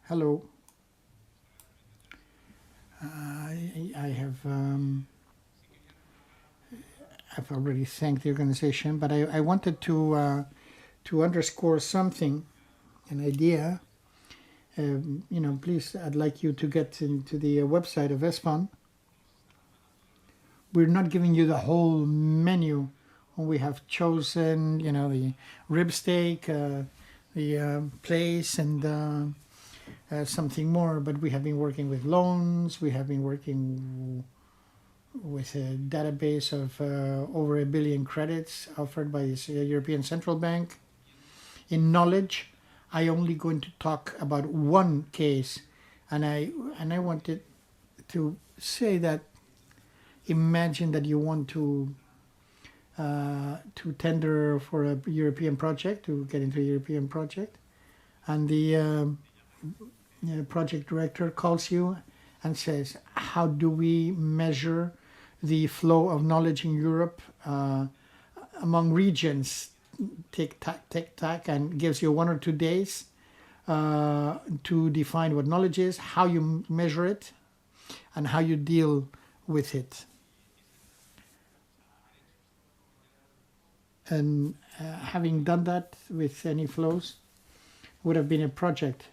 Hello. I have I've already thanked the organization, but I wanted to underscore something, an idea. Please, I'd like you to get into the website of ESPON. We're not giving you the whole menu. We have chosen, the rib steak, the place, and something more. But we have been working with loans. We have been working with a database of over 1 billion credits offered by the European Central Bank. In knowledge, I only going to talk about one case, and I wanted to say that imagine that you want to tender for a European project, to get into a European project, and the project director calls you and says, how do we measure the flow of knowledge in Europe among regions? Tick tack, and gives you 1 or 2 days to define what knowledge is, how you measure it, and how you deal with it. And having done that with any flows would have been a project.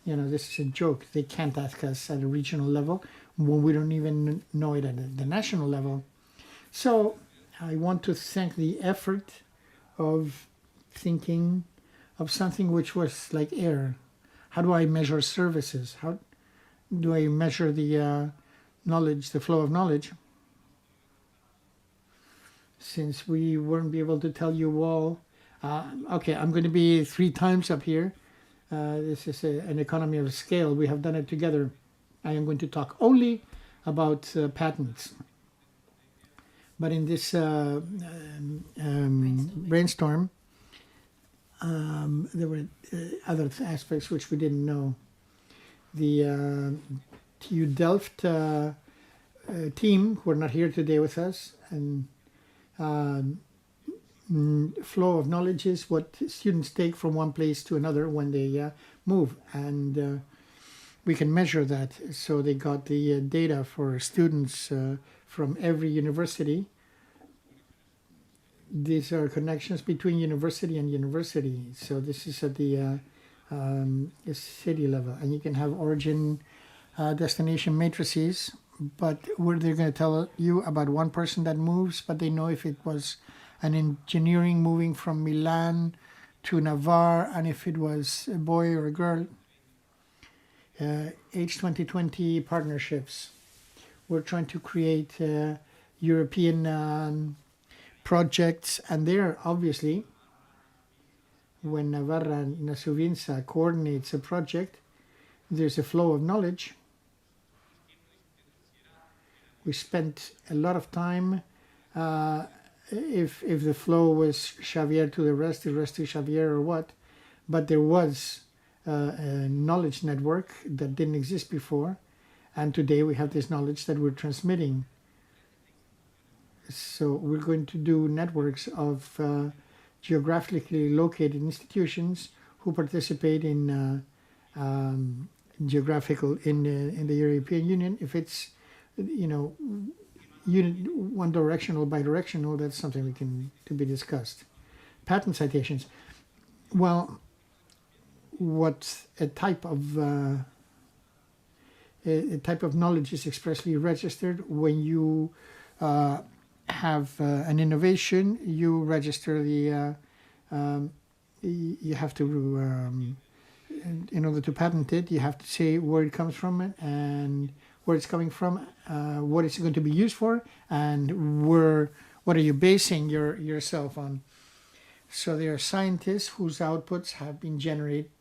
This is a joke. They can't ask us at a regional level when we don't even know it at the national level. So I want to thank the effort of thinking of something which was like air. How do I measure services? How do I measure the knowledge, the flow of knowledge? Since we weren't able to tell you all, okay, I'm going to be 3 times up here. This is an economy of scale. We have done it together. I am going to talk only about patents. But in this brainstorm, there were other aspects which we didn't know. The TU Delft team, who are not here today with us, and flow of knowledge is what students take from one place to another when they move, and we can measure that. So they got the data for students from every university. These are connections between university and university. So this is at the city level, and you can have origin destination matrices, but where they're going to tell you about one person that moves, but they know if it was an engineering moving from Milan to Navarre, and if it was a boy or a girl. H2020 partnerships. We're trying to create European projects, and there, obviously, when Navarra and Nasuvinsa coordinates a project, there's a flow of knowledge. We spent a lot of time. If the flow was Xavier to the rest to Xavier or what, but there was a knowledge network that didn't exist before, and today we have this knowledge that we're transmitting. So we're going to do networks of geographically located institutions who participate in geographical in the European Union. If it's one directional, bidirectional, that's something to be discussed. Patent citations. Well, what a type of knowledge is expressly registered when you have an innovation. You register the. You have to, in order to patent it, you have to say where it comes from and where it's coming from, what it's going to be used for, and what are you basing yourself on. So there are scientists whose outputs have been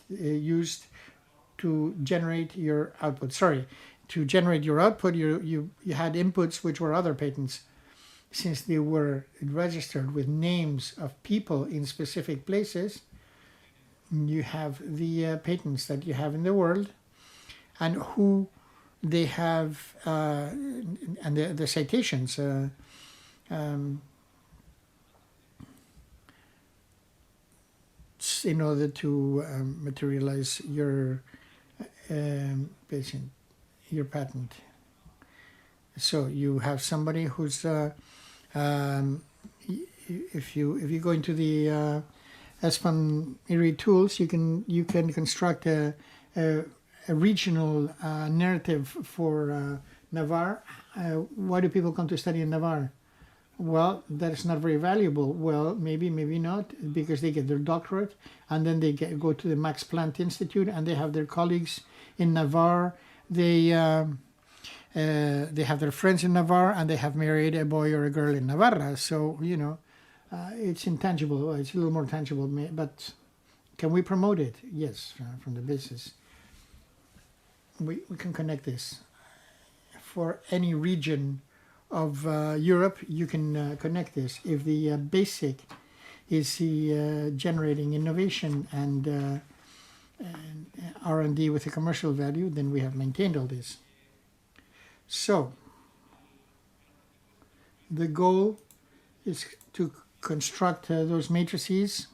used to generate your output. Sorry, to generate your output, you had inputs which were other patents. Since they were registered with names of people in specific places, you have the patents that you have in the world, and who they have, and the citations. That's in order to materialize your your patent. So you have somebody who's if you go into the ESPON ERI tools, you can construct a regional narrative for Navarre. Why do people come to study in Navarre? Well, that's not very valuable. Well, maybe not, because they get their doctorate and then they go to the Max Planck Institute and they have their colleagues in Navarre. They have their friends in Navarre and they have married a boy or a girl in Navarra. So, it's intangible. It's a little more tangible, but can we promote it? Yes, from the business. We can connect this. For any region of Europe, you can connect this. If the basic is the generating innovation and R&D with a commercial value, then we have maintained all this. So the goal is to construct those matrices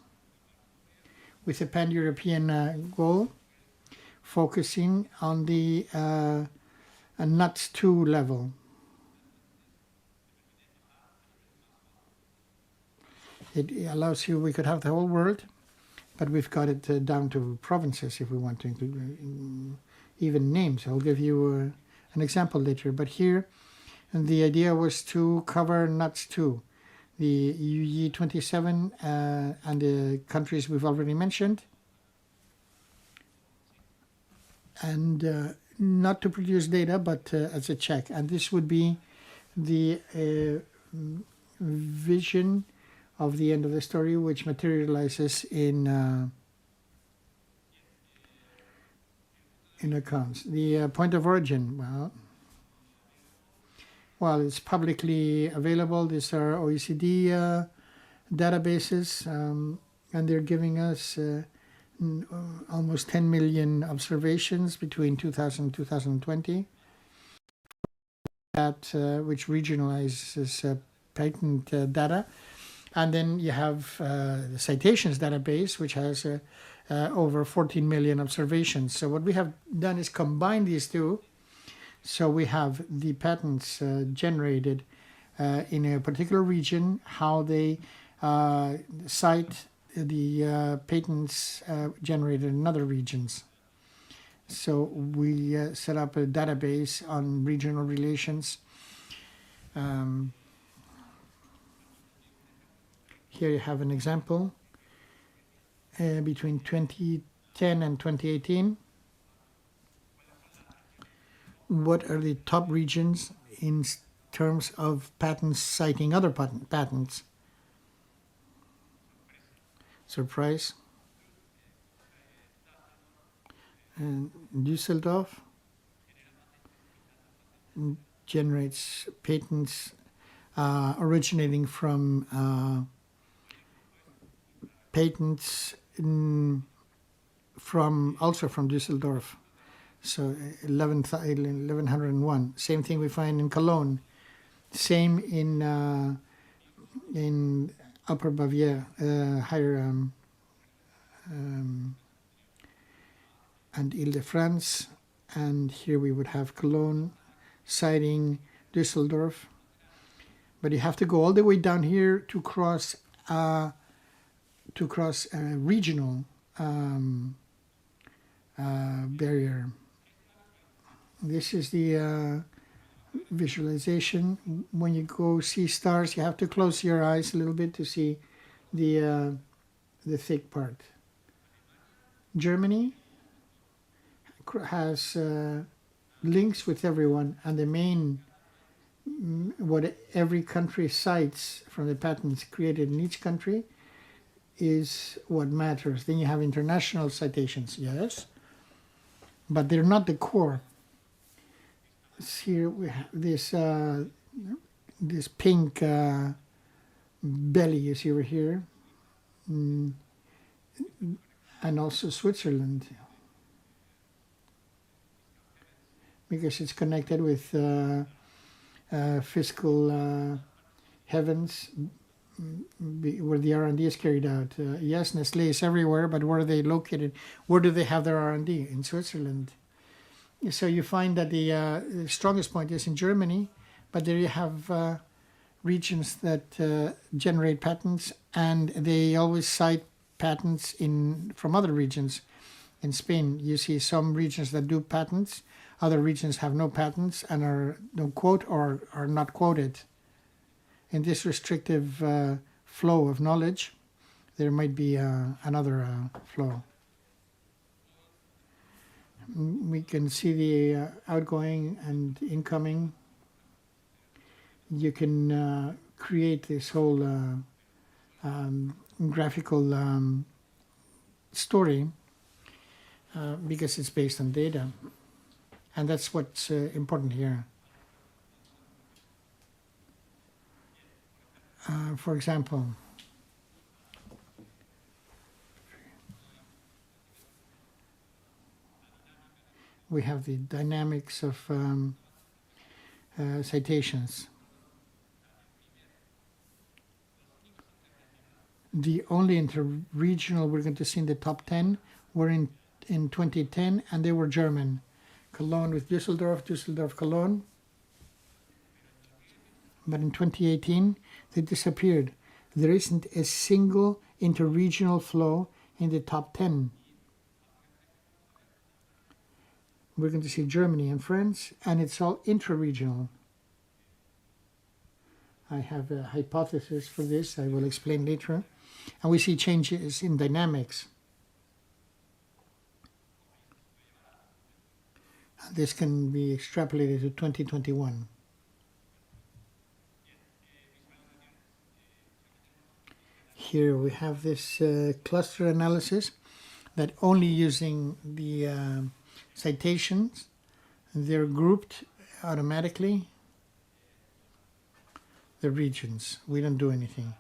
with a pan-European goal, focusing on the NUTS 2 level. It allows you, we could have the whole world, but we've got it down to provinces if we want to include even names. I'll give you an example later, but here the idea was to cover NUTS 2, the UE 27 and the countries we've already mentioned, and not to produce data, but as a check. And this would be the vision of the end of the story, which materializes in accounts. The point of origin, well, it's publicly available. These are OECD databases, and they're giving us almost 10 million observations between 2000 and 2020, which regionalizes patent data. And then you have the citations database, which has over 14 million observations. So what we have done is combine these two. So we have the patents generated in a particular region, how they cite the patents generated in other regions. So we set up a database on regional relations. Here you have an example between 2010 and 2018. What are the top regions in terms of patents citing other patents? Surprise. And Düsseldorf generates patents originating from patents also from Düsseldorf. So 1101. Same thing we find in Cologne. Same in Upper Baviera, higher and Ile-de-France. And here we would have Cologne citing Düsseldorf. But you have to go all the way down here to cross a regional barrier. This is the visualization. When you go see stars, you have to close your eyes a little bit to see the thick part. Germany has links with everyone, and the main what every country cites from the patents created in each country is what matters. Then you have international citations, yes, but they're not the core. Here we have this pink belly you see over here, and also Switzerland, because it's connected with fiscal heavens, where the R&D is carried out. Yes, Nestlé is everywhere, but where are they located? Where do they have their R&D? In Switzerland. So you find that the strongest point is in Germany, but there you have regions that generate patents, and they always cite patents from other regions. In Spain, you see some regions that do patents, other regions have no patents and don't quote or are not quoted. In this restrictive flow of knowledge, there might be another flow. We can see the outgoing and incoming. You can create this whole graphical story because it's based on data. And that's what's important here. For example, we have the dynamics of citations. The only interregional we're going to see in the top 10 were in 2010, and they were German. Cologne with Düsseldorf, Düsseldorf, Cologne. But in 2018, they disappeared. There isn't a single interregional flow in the top 10. We're going to see Germany and France, and it's all intraregional. I have a hypothesis for this, I will explain later. And we see changes in dynamics. This can be extrapolated to 2021. Here we have this cluster analysis that only using the citations, they're grouped automatically. The regions, we don't do anything.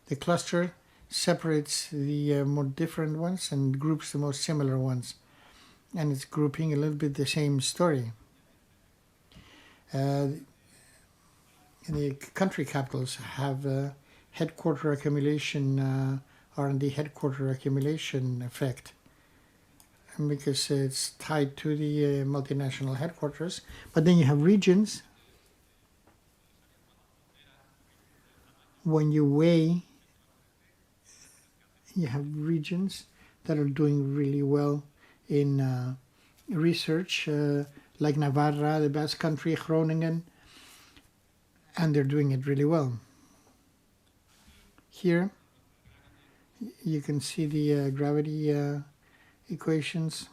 The cluster separates the more different ones and groups the most similar ones. And it's grouping a little bit the same story. The country capitals have headquarter accumulation, R&D headquarter accumulation effect, because it's tied to the multinational headquarters. But then you have regions. When you weigh, you have regions that are doing really well in research, like Navarra, the Basque Country, Groningen, and they're doing it really well. Here, you can see the gravity equations.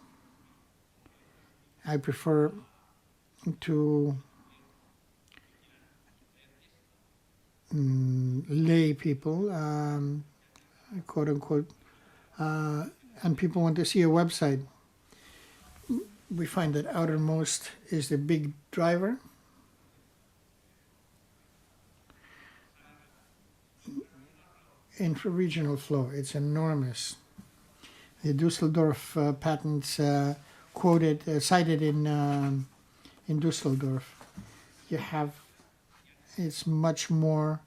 I prefer to lay people, quote unquote, and people want to see a website. We find that outermost is the big driver. Intra-regional flow, it's enormous. The Düsseldorf patents cited in Düsseldorf. You have, it's much more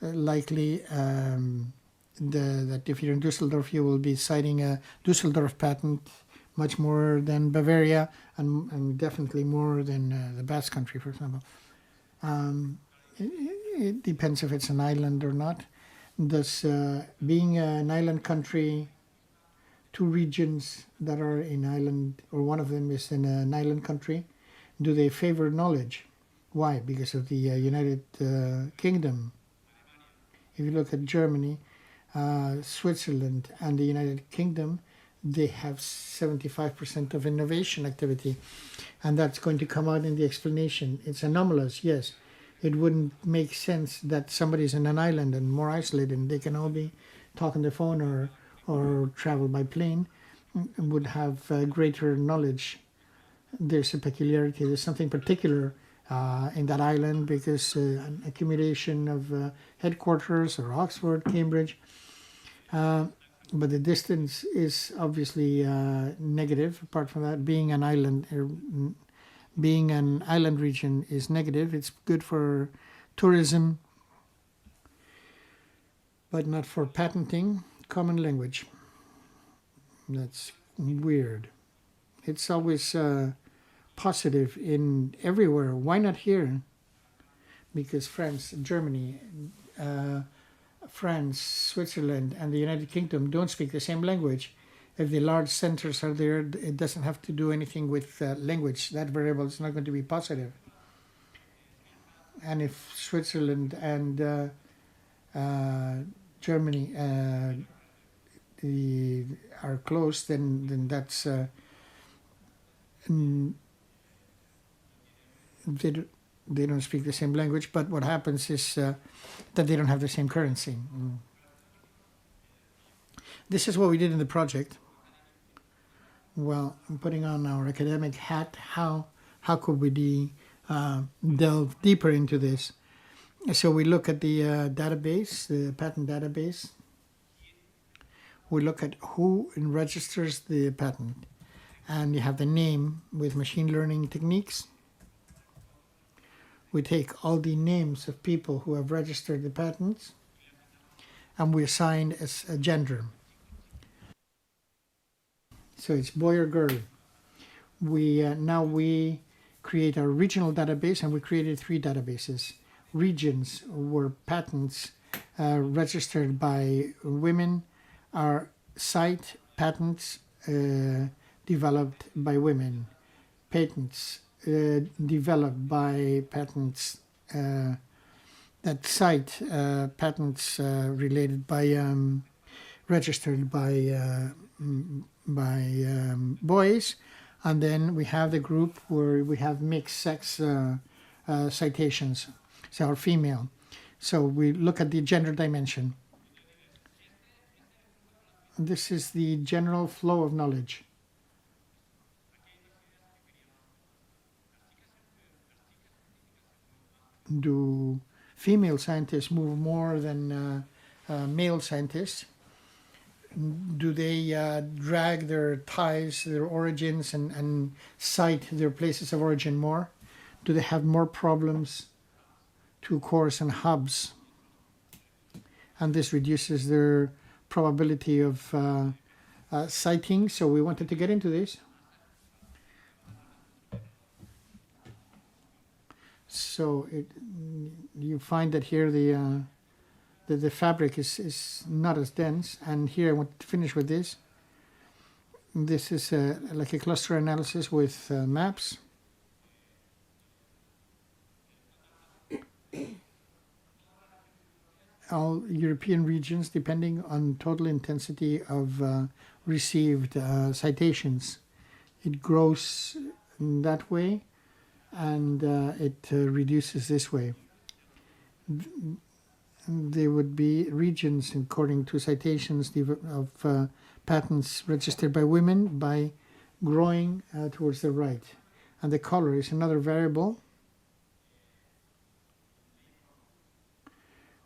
likely that if you're in Düsseldorf, you will be citing a Düsseldorf patent much more than Bavaria, and definitely more than the Basque Country, for example. It depends if it's an island or not. Does being an island country, two regions that are in island, or one of them is in an island country, do they favor knowledge? Why? Because of the United Kingdom. If you look at Germany, Switzerland, and the United Kingdom, they have 75% of innovation activity, and that's going to come out in the explanation. It's anomalous, yes. It wouldn't make sense that somebody's in an island and more isolated, and they can all be talk on the phone or travel by plane, and would have greater knowledge. There's a peculiarity, there's something particular in that island, because an accumulation of headquarters, or Oxford, Cambridge, but the distance is obviously negative. Apart from that, being an island region is negative. It's good for tourism. but not for patenting. Common language. That's weird. It's always positive in everywhere. Why not here? Because France, Germany, France, Switzerland, and the United Kingdom don't speak the same language. If the large centers are there, it doesn't have to do anything with language. That variable is not going to be positive. And if Switzerland and Germany are close, then that's they don't speak the same language. But what happens is that they don't have the same currency. This is what we did in the project. Well, putting on our academic hat, how could we delve deeper into this? So we look at the database, the patent database. We look at who registers the patent. And you have the name with machine learning techniques. We take all the names of people who have registered the patents, and we assign as a gender. So it's boy or girl. Now we create a regional database, and we created 3 databases. Regions were patents registered by women, are site patents developed by women, patents developed by patents that site patents related by registered by boys, and then we have the group where we have mixed sex citations, so are female. So we look at the gender dimension. This is the general flow of knowledge. Do female scientists move more than male scientists? Do they drag their ties, their origins, and cite their places of origin more? Do they have more problems to cores and hubs? And this reduces their probability of citing. So we wanted to get into this. So you find that here the fabric is not as dense. And here I want to finish with this. This is like a cluster analysis with maps. All European regions depending on total intensity of received citations. It grows in that way, and it reduces this way. There would be regions according to citations of patents registered by women by growing towards the right. And the color is another variable.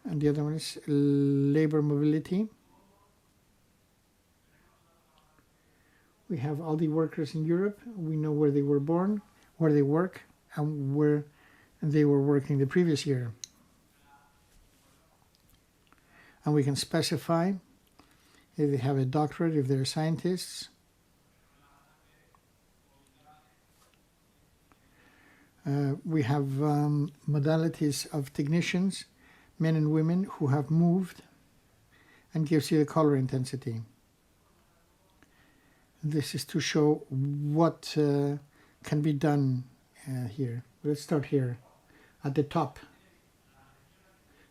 And the other one is labor mobility. We have all the workers in Europe. We know where they were born, where they work, and where they were working the previous year. And we can specify if they have a doctorate, if they're scientists. We have modalities of technicians, men and women who have moved, and gives you the color intensity. This is to show what can be done here. Let's start here at the top.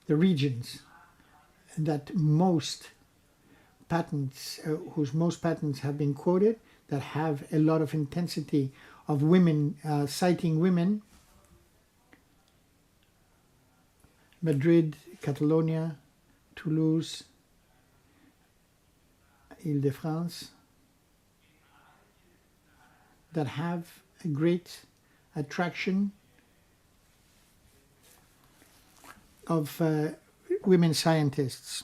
The regions that most patents, whose most patents have been quoted, that have a lot of intensity of women citing women. Madrid, Catalonia, Toulouse, Île-de-France, that have a great attraction of women scientists.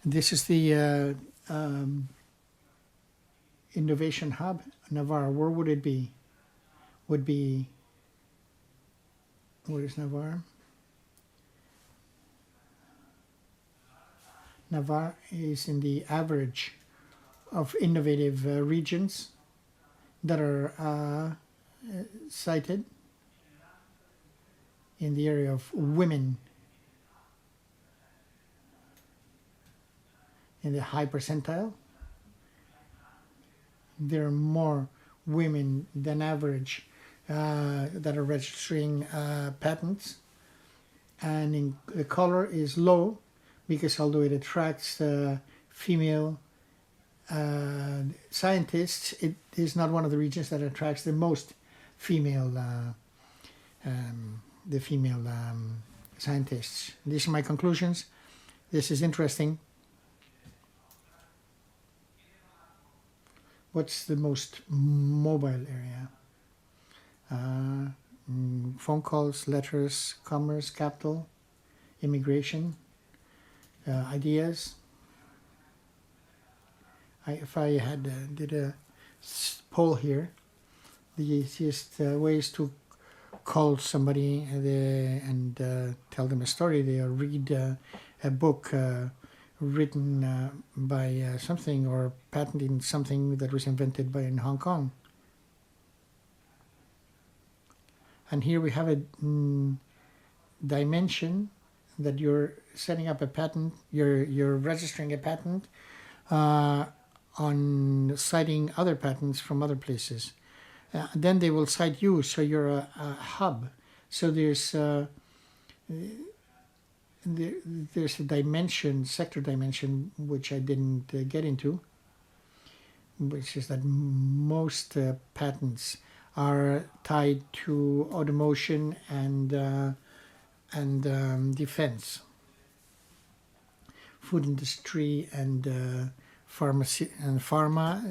This is the innovation hub, Navarre. Where would it be? Would be Where is Navarre? Navarre is in the average of innovative regions that are cited in the area of women in the high percentile. There are more women than average that are registering patents, and the color is low because although it attracts female scientists, it is not one of the regions that attracts the most female scientists. These are my conclusions. This is interesting. What's the most mobile area? Phone calls, letters, commerce, capital, immigration, ideas. If I had did a poll here, the easiest way is to call somebody and tell them a story. They read a book written by something or patenting something that was invented by in Hong Kong. And here we have a dimension that you're setting up a patent, you're registering a patent on citing other patents from other places. Then they will cite you, so you're a hub. So there's a dimension, sector dimension, which I didn't get into, which is that most patents are tied to automotion and defense, food industry and pharmacy and pharma.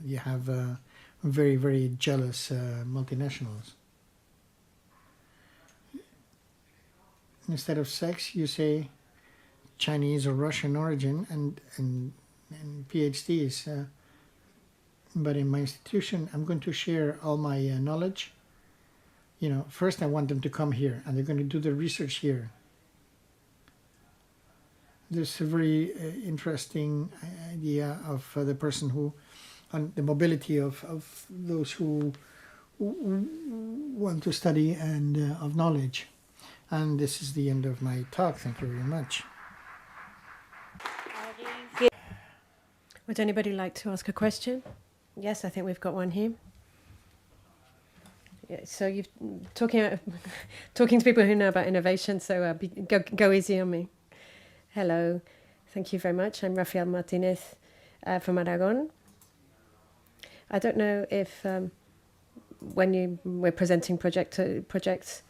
You have very, very jealous multinationals. Instead of sex, you say Chinese or Russian origin and PhDs. But in my institution, I'm going to share all my knowledge. You know, first I want them to come here, and they're going to do the research here. There's a very interesting idea of the person who, on the mobility of those who want to study and of knowledge. And this is the end of my talk. Thank you very much. Would anybody like to ask a question? Yes, I think we've got one here. Yeah, so you're talking to people who know about innovation, so go easy on me. Hello, thank you very much. I'm Rafael Martinez from Aragon. I don't know if when we're presenting projects,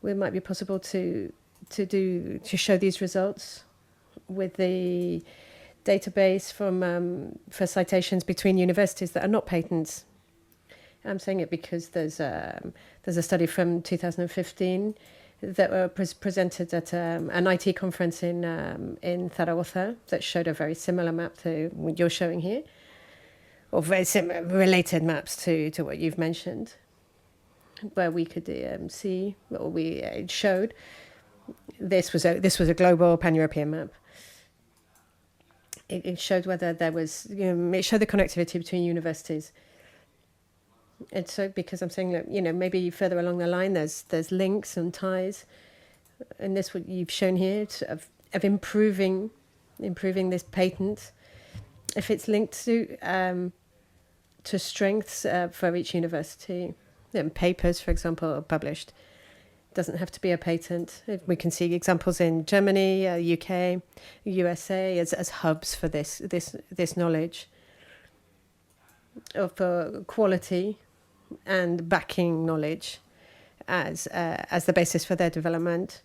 it might be possible to show these results with the database for citations between universities that are not patents. I'm saying it because there's a study from 2015 that were presented at an IT conference in Zaragoza that showed a very similar map to what you're showing here, or very similar related maps to what you've mentioned, where we could see, or it showed this was a global pan-European map. It showed whether there was, it showed the connectivity between universities. And so, because I'm saying that, maybe further along the line, there's links and ties, and this what you've shown here of improving this patent, if it's linked to strengths for each university. Papers, for example, are published. It doesn't have to be a patent. We can see examples in Germany, UK, USA as hubs for this knowledge of quality and backing knowledge as the basis for their development.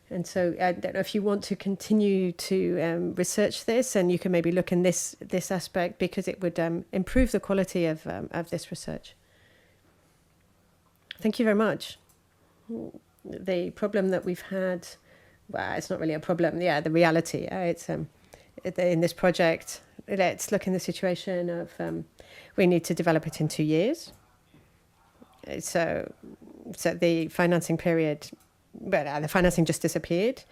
And so I don't know if you want to continue to research this, and you can maybe look in this aspect, because it would improve the quality of this research. Thank you very much. The problem that we've had, well, it's not really a problem. Yeah, the reality. It's in this project. Let's look in the situation of we need to develop it in 2 years. So so the financing period, but the financing just disappeared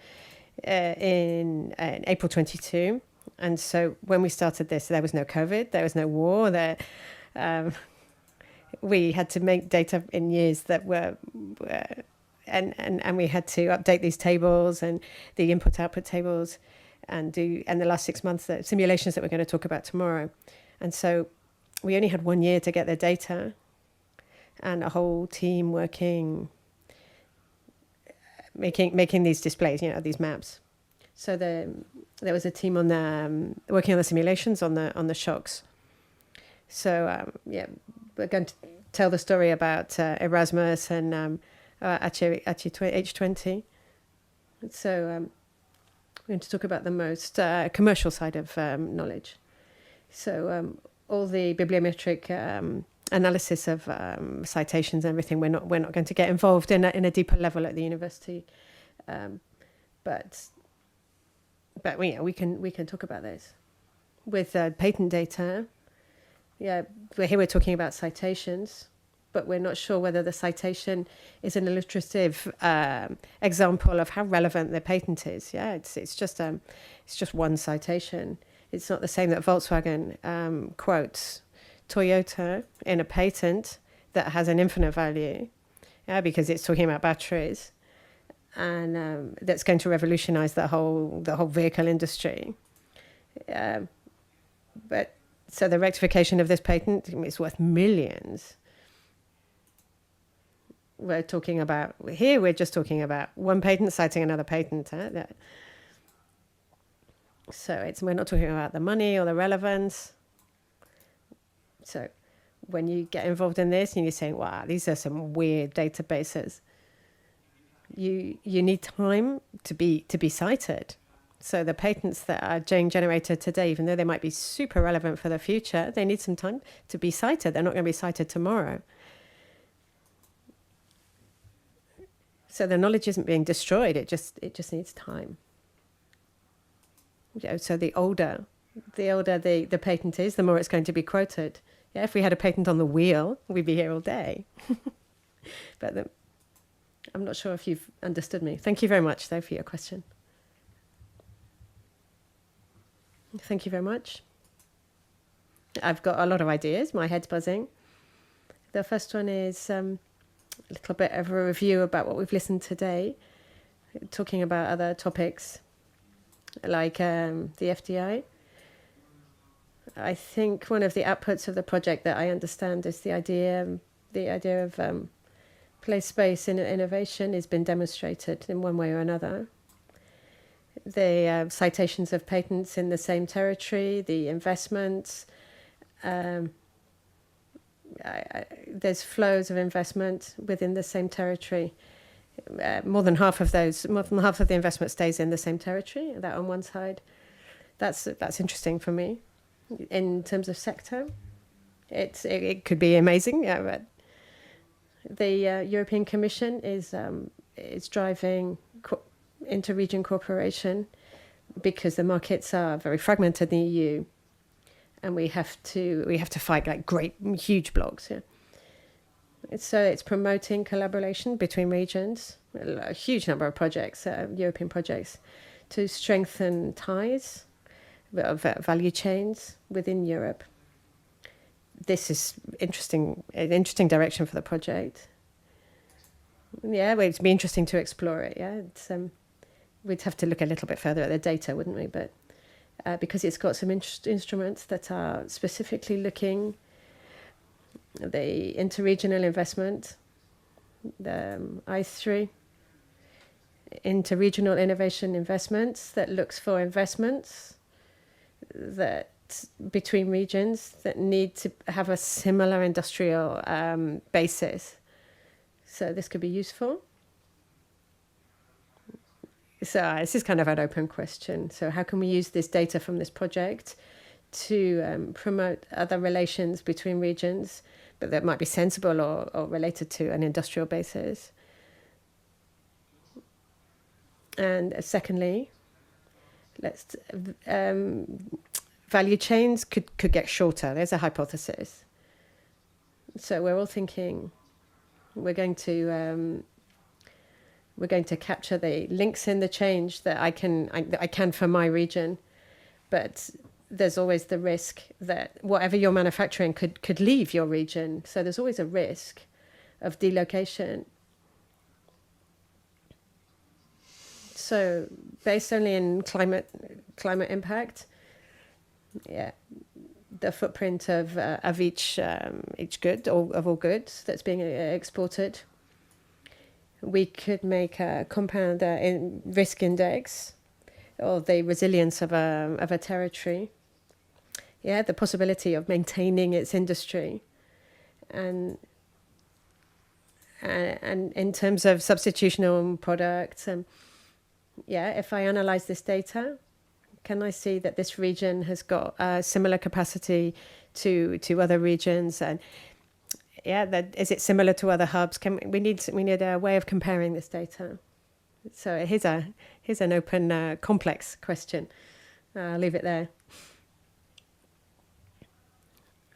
in April 22. And so when we started this, there was no COVID, there was no war. We had to make data in years that were, and we had to update these tables and the input-output tables, and the last 6 months, the simulations that we're going to talk about tomorrow. And so we only had 1 year to get the data, and a whole team working, making these displays, these maps. So there was a team on the working on the simulations on the shocks. So we're going to tell the story about Erasmus and H20. So we're going to talk about the most commercial side of knowledge. So all the bibliometric analysis of citations and everything, we're not going to get involved in a deeper level at the university, but we can talk about this with patent data. We're talking about citations, but we're not sure whether the citation is an illustrative example of how relevant the patent is. It's just one citation. It's not the same that Volkswagen quotes Toyota in a patent that has an infinite value, because it's talking about batteries, and that's going to revolutionize the whole vehicle industry. But so the rectification of this patent is worth millions. We're just talking about one patent citing another patent. So we're not talking about the money or the relevance. So when you get involved in this and you're saying, wow, these are some weird databases, you need time to be cited. So the patents that are being generated today, even though they might be super relevant for the future, they need some time to be cited. They're not going to be cited tomorrow. So the knowledge isn't being destroyed. It just needs time. So the older the patent is, the more it's going to be quoted. If we had a patent on the wheel, we'd be here all day. But I'm not sure if you've understood me. Thank you very much, though, for your question. Thank you very much. I've got a lot of ideas. My head's buzzing. The first one is a little bit of a review about what we've listened today, talking about other topics like the FDI. I think one of the outputs of the project that I understand is the idea of place space in innovation has been demonstrated in one way or another. The citations of patents in the same territory, the investments, there's flows of investment within the same territory. More than half of the investment stays in the same territory. That on one side, that's interesting for me. In terms of sector, it could be amazing. But the European Commission is driving inter-region cooperation because the markets are very fragmented in the EU, and we have to fight like great huge blocks. So it's promoting collaboration between regions, a huge number of projects, European projects, to strengthen ties of value chains within Europe. This is an interesting direction for the project. It'd be interesting to explore it. We'd have to look a little bit further at the data, wouldn't we? But because it's got some instruments that are specifically looking the interregional investment, the I3, interregional innovation investments that looks for investments that between regions that need to have a similar industrial basis. So this could be useful. So this is kind of an open question. So how can we use this data from this project to promote other relations between regions, but that might be sensible or related to an industrial basis? And secondly, value chains could get shorter. There's a hypothesis. So we're all thinking We're going to capture the links in the change that I can for my region, but there's always the risk that whatever you're manufacturing could leave your region. So there's always a risk of delocation. So based only in climate impact, yeah, the footprint of each good, or of all goods that's being exported, we could make a compound risk index, or the resilience of a territory. Yeah, the possibility of maintaining its industry, and in terms of substitutional products, yeah, if I analyze this data, can I see that this region has got a similar capacity to other regions, and yeah, that is it similar to other hubs? We need a way of comparing this data. So here's an open, complex question. I'll leave it there.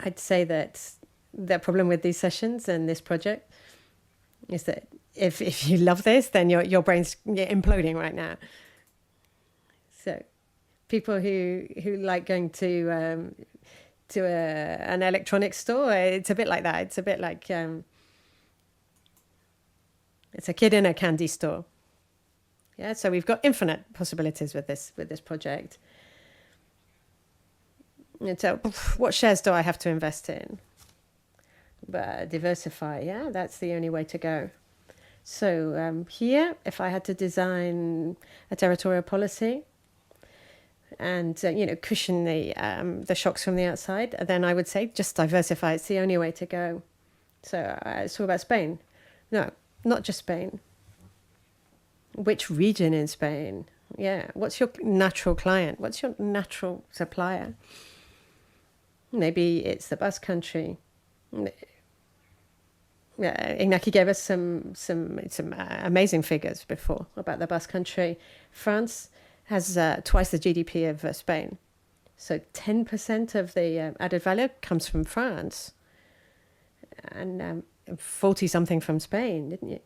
I'd say that the problem with these sessions and this project is that if you love this, then your brain's imploding right now. So people who like going to an electronics store, it's a bit like that. It's a bit like it's a kid in a candy store. Yeah, so we've got infinite possibilities with this project. And so, what shares do I have to invest in? But diversify, yeah, that's the only way to go. So here, if I had to design a territorial policy and cushion the shocks from the outside, then I would say just diversify. It's the only way to go. So it's all about Spain. No, not just Spain. Which region in Spain? Yeah, what's your natural client? What's your natural supplier? Maybe it's the Basque Country. Yeah, Iñaki gave us some amazing figures before about the Basque Country. France has twice the GDP of Spain. So 10% of the added value comes from France. And 40-something from Spain, didn't you?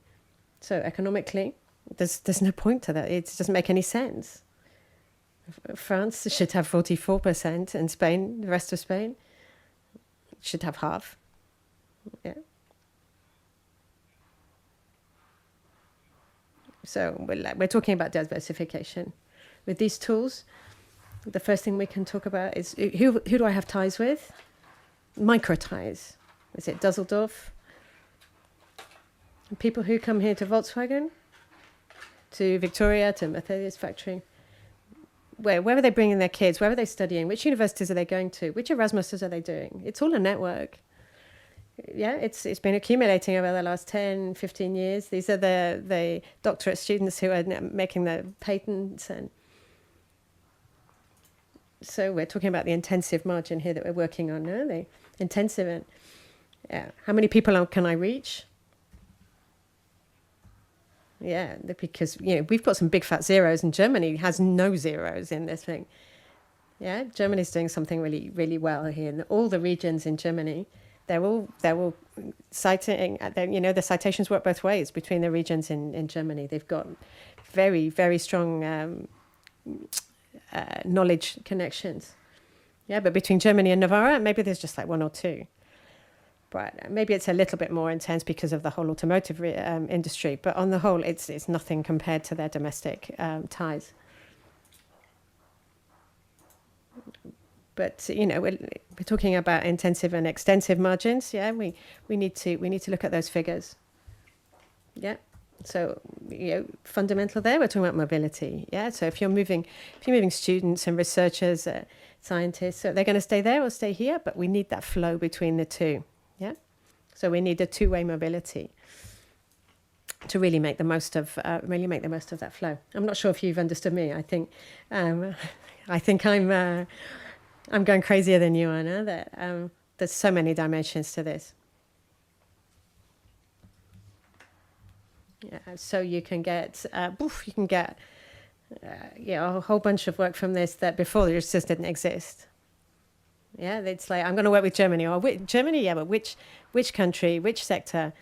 So economically, there's no point to that. It doesn't make any sense. France should have 44%, and Spain, the rest of Spain, should have half. Yeah. So we're talking about diversification. With these tools, the first thing we can talk about is who do I have ties with? Micro ties. Is it Dusseldorf? People who come here to Volkswagen, to Victoria, to Mercedes factory. Where are they bringing their kids? Where are they studying? Which universities are they going to? Which Erasmuses are they doing? It's all a network. Yeah, it's been accumulating over the last 10, 15 years. These are the doctorate students who are making the patents. And so we're talking about the intensive margin here that we're working on now, the intensive. And yeah, how many people can I reach? Yeah, because we've got some big fat zeros, and Germany has no zeros in this thing. Yeah, Germany's doing something really, really well here. And all the regions in Germany, they're all citing. The citations work both ways between the regions in Germany. They've got very, very strong knowledge connections. Yeah, but between Germany and Navarra, maybe there's just like one or two. But maybe it's a little bit more intense because of the whole automotive industry. But on the whole, it's nothing compared to their domestic ties. But we're talking about intensive and extensive margins. Yeah, we need to look at those figures. Yeah. So fundamental there, we're talking about mobility. Yeah. So if you're moving students and researchers, scientists, so they're going to stay there or stay here. But we need that flow between the two. Yeah, so we need a two-way mobility to really make the most of that flow. I'm not sure if you've understood me. I think I'm going crazier than you, Anna. That there's so many dimensions to this. Yeah, so you can get a whole bunch of work from this that before just didn't exist. Yeah, it's like I'm going to work with Germany, or Germany, yeah, but which country, which sector?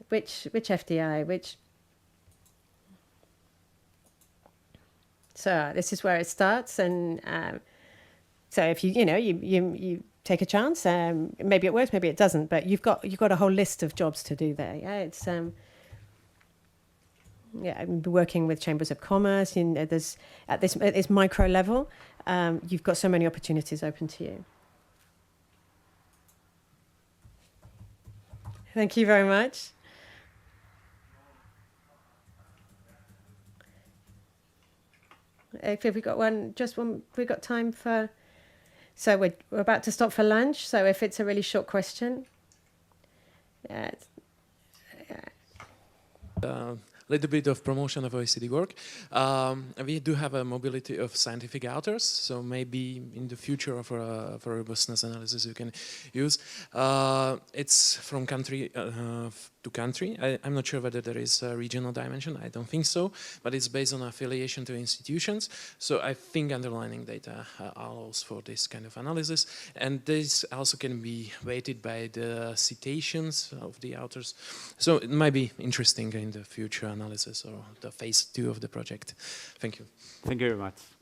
which FDI, which. So this is where it starts, and so if you take a chance, maybe it works, maybe it doesn't, but you've got a whole list of jobs to do there. Yeah, it's I'm working with chambers of commerce. There's at this micro level, you've got so many opportunities open to you. Thank you very much. If we got we got time for. So we're about to stop for lunch. So if it's a really short question. Little bit of promotion of OECD work. We do have a mobility of scientific authors, so maybe in the future for robustness analysis you can use. It's from country to country. I'm not sure whether there is a regional dimension. I don't think so, but it's based on affiliation to institutions. So I think underlining data allows for this kind of analysis, and this also can be weighted by the citations of the authors. So it might be interesting in the future analysis or the phase 2 of the project. Thank you. Thank you very much.